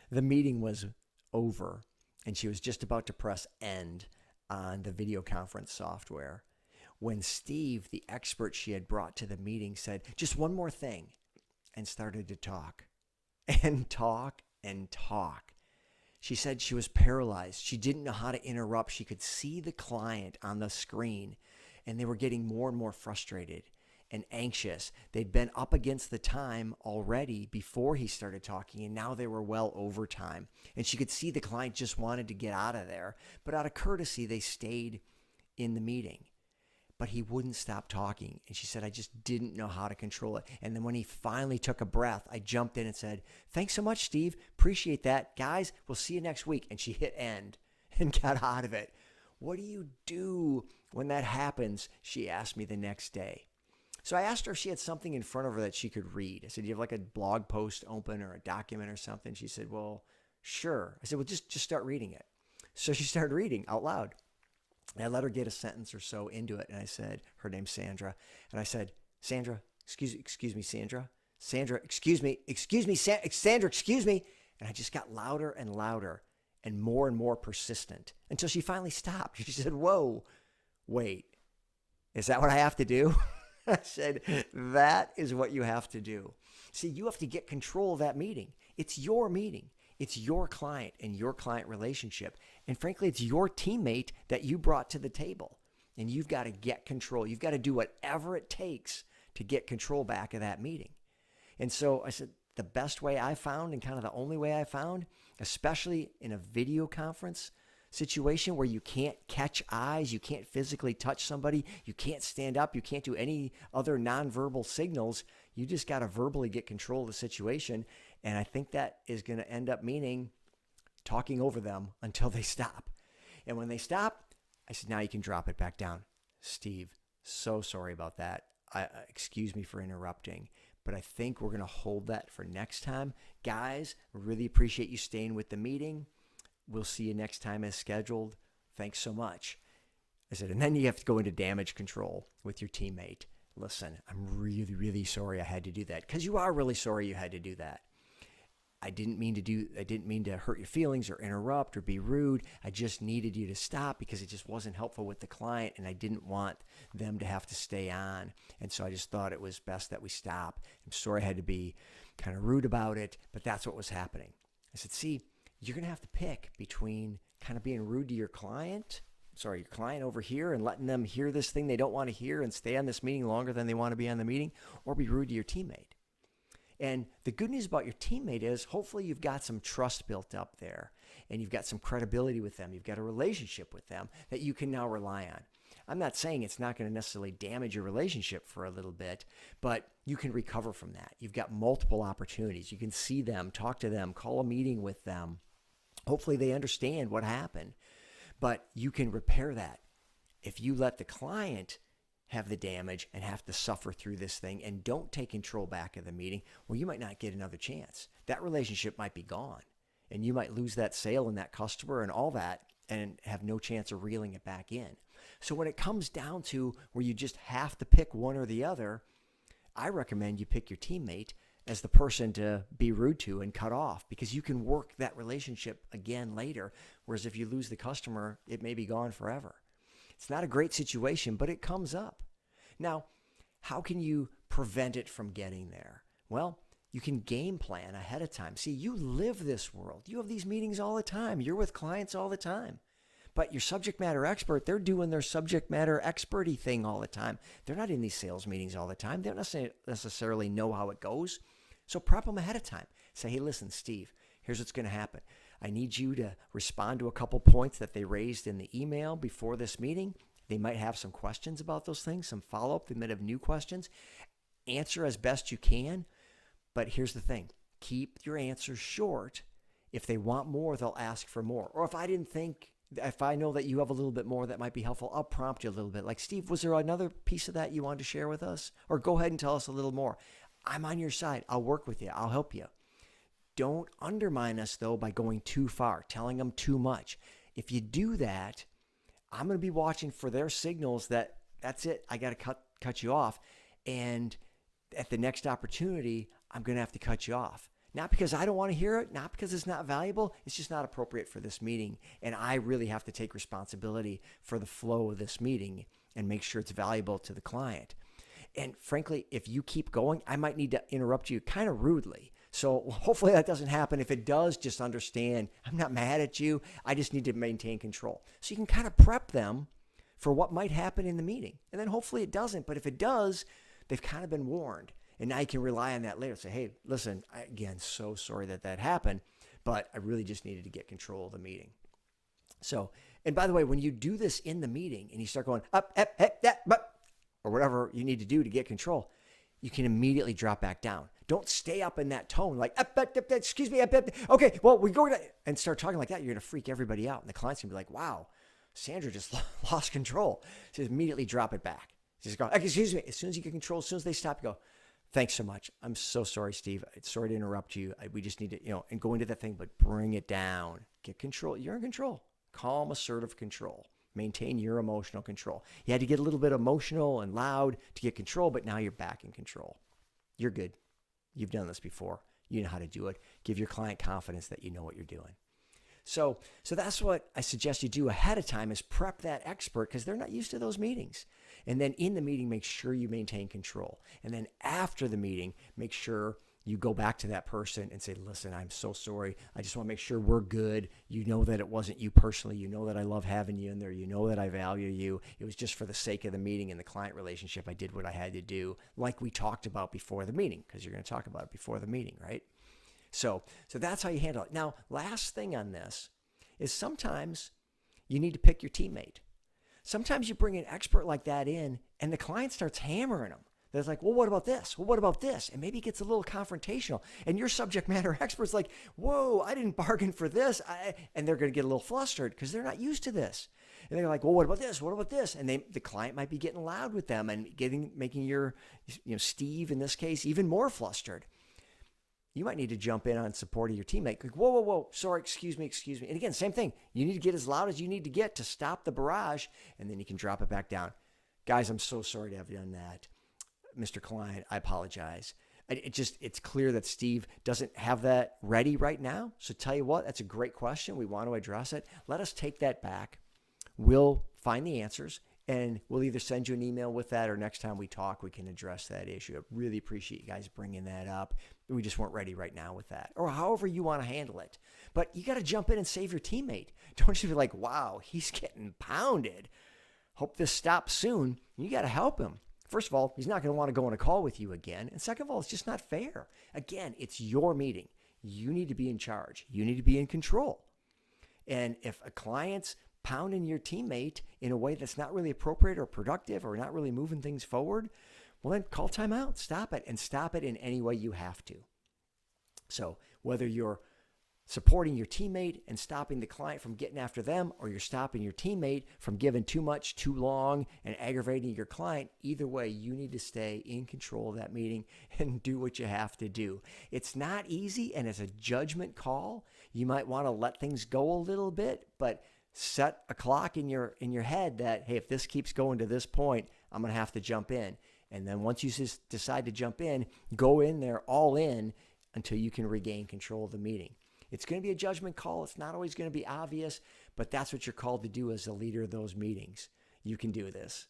The meeting was over, and she was just about to press end on the video conference software when Steve, the expert she had brought to the meeting, said, "Just one more thing," and started to talk and talk and talk. She said she was paralyzed. She didn't know how to interrupt. She could see the client on the screen, and they were getting more and more frustrated and anxious. They'd been up against the time already before he started talking, and now they were well over time. And she could see the client just wanted to get out of there. But out of courtesy, they stayed in the meeting. But he wouldn't stop talking. And she said, "I just didn't know how to control it." And then when he finally took a breath, I jumped in and said, "Thanks so much, Steve. Appreciate that. Guys, we'll see you next week." And she hit end and got out of it. "What do you do when that happens?" she asked me the next day. So I asked her if she had something in front of her that she could read. I said, "Do you have like a blog post open or a document or something?" She said, "Well, sure." I said, "Well, just start reading it." So she started reading out loud. And I let her get a sentence or so into it. And I said, her name's Sandra. And I said, "Sandra, excuse me, Sandra. Sandra, excuse me, Sandra, excuse me." And I just got louder and louder and more persistent until she finally stopped. She said, "Whoa, wait, is that what I have to do?" I said, "That is what you have to do." See, you have to get control of that meeting. It's your meeting. It's your client and your client relationship. And frankly, it's your teammate that you brought to the table. And you've got to get control. You've got to do whatever it takes to get control back of that meeting. And so I said, the best way I found, and kind of the only way I found, especially in a video conference situation where you can't catch eyes, you can't physically touch somebody, you can't stand up, you can't do any other nonverbal signals, you just got to verbally get control of the situation. And I think that is going to end up meaning talking over them until they stop. And when they stop, I said, "Now you can drop it back down." "Steve, so sorry about that. Excuse me for interrupting, but I think we're going to hold that for next time. Guys, really appreciate you staying with the meeting. We'll see you next time as scheduled. Thanks so much." I said, and then you have to go into damage control with your teammate. "Listen, I'm really sorry I had to do that," because you are really sorry you had to do that. I didn't mean to hurt your feelings or interrupt or be rude. I just needed you to stop because it just wasn't helpful with the client, and I didn't want them to have to stay on. And so I just thought it was best that we stop. I'm sorry I had to be kind of rude about it, but that's what was happening. I said, "See, you're going to have to pick between kind of being rude to your client over here and letting them hear this thing they don't want to hear and stay on this meeting longer than they want to be on the meeting, or be rude to your teammate." And the good news about your teammate is hopefully you've got some trust built up there and you've got some credibility with them. You've got a relationship with them that you can now rely on. I'm not saying it's not going to necessarily damage your relationship for a little bit, but you can recover from that. You've got multiple opportunities. You can see them, talk to them, call a meeting with them. Hopefully they understand what happened, but you can repair that. If you let the client have the damage and have to suffer through this thing and don't take control back of the meeting, well, you might not get another chance. That relationship might be gone, and you might lose that sale and that customer and all that and have no chance of reeling it back in. So when it comes down to where you just have to pick one or the other, I recommend you pick your teammate as the person to be rude to and cut off, because you can work that relationship again later. Whereas if you lose the customer, it may be gone forever. It's not a great situation, but it comes up. Now, how can you prevent it from getting there? Well, you can game plan ahead of time. See, you live this world. You have these meetings all the time. You're with clients all the time. But your subject matter expert, they're doing their subject matter experty thing all the time. They're not in these sales meetings all the time. They don't necessarily know how it goes. So prep them ahead of time. Say, "Hey, listen, Steve, here's what's going to happen. I need you to respond to a couple points that they raised in the email before this meeting. They might have some questions about those things, some follow-up. They might have new questions. Answer as best you can. But here's the thing. Keep your answers short. If they want more, they'll ask for more. Or if I know that you have a little bit more that might be helpful, I'll prompt you a little bit. Like, Steve, was there another piece of that you wanted to share with us? Or go ahead and tell us a little more. I'm on your side. I'll work with you. I'll help you." Don't undermine us, though, by going too far, telling them too much. If you do that, I'm going to be watching for their signals that that's it. I got to cut you off. And at the next opportunity, I'm going to have to cut you off. Not because I don't want to hear it, not because it's not valuable. It's just not appropriate for this meeting. And I really have to take responsibility for the flow of this meeting and make sure it's valuable to the client. And frankly, if you keep going, I might need to interrupt you kind of rudely. So hopefully that doesn't happen. If it does, just understand I'm not mad at you. I just need to maintain control. So you can kind of prep them for what might happen in the meeting. And then hopefully it doesn't. But if it does, they've kind of been warned. And now you can rely on that later. Say, hey, listen, again, so sorry that happened, but I really just needed to get control of the meeting. So, and by the way, when you do this in the meeting and you start going up, or whatever you need to do to get control, you can immediately drop back down. Don't stay up in that tone like, excuse me, okay, well, we go and start talking like that. You're going to freak everybody out. And the client's going to be like, wow, Sandra just lost control. So immediately drop it back. Just go, excuse me. As soon as you get control, as soon as they stop, you go, thanks so much. I'm so sorry, Steve. Sorry to interrupt you. We just need to, and go into that thing, but bring it down. Get control. You're in control. Calm, assertive control. Maintain your emotional control. You had to get a little bit emotional and loud to get control, but now you're back in control. You're good. You've done this before. You know how to do it. Give your client confidence that you know what you're doing. So that's what I suggest you do ahead of time is prep that expert because they're not used to those meetings. And then in the meeting, make sure you maintain control. And then after the meeting, make sure you go back to that person and say, listen, I'm so sorry. I just want to make sure we're good. You know that it wasn't you personally. You know that I love having you in there. You know that I value you. It was just for the sake of the meeting and the client relationship. I did what I had to do, like we talked about before the meeting, because you're going to talk about it before the meeting, right? So that's how you handle it. Now, last thing on this is sometimes you need to pick your teammate. Sometimes you bring an expert like that in and the client starts hammering them. They're like, well, what about this? Well, what about this? And maybe it gets a little confrontational. And your subject matter expert's like, whoa, I didn't bargain for this. And they're going to get a little flustered because they're not used to this. And they're like, well, what about this? What about this? And the client might be getting loud with them and making your, Steve in this case, even more flustered. You might need to jump in on support of your teammate. Like, whoa, sorry, excuse me. And again, same thing. You need to get as loud as you need to get to stop the barrage, and then you can drop it back down. Guys, I'm so sorry to have done that. Mr. Client, I apologize. It's clear that Steve doesn't have that ready right now. So tell you what, that's a great question. We want to address it. Let us take that back. We'll find the answers, and we'll either send you an email with that or next time we talk, we can address that issue. I really appreciate you guys bringing that up. We just weren't ready right now with that, or however you want to handle it. But you got to jump in and save your teammate. Don't just be like, wow, he's getting pounded. Hope this stops soon. You got to help him. First of all, he's not going to want to go on a call with you again. And second of all, it's just not fair. Again, it's your meeting. You need to be in charge. You need to be in control. And if a client's pounding your teammate in a way that's not really appropriate or productive or not really moving things forward, well, then call timeout. Stop it, and stop it in any way you have to. So whether you're supporting your teammate and stopping the client from getting after them, or you're stopping your teammate from giving too much, too long, and aggravating your client, either way, you need to stay in control of that meeting and do what you have to do. It's not easy, and it's a judgment call. You might want to let things go a little bit, but set a clock in your head that, hey, if this keeps going to this point, I'm going to have to jump in. And then once you just decide to jump in, go in there all in until you can regain control of the meeting. It's going to be a judgment call. It's not always going to be obvious, but that's what you're called to do as a leader of those meetings. You can do this.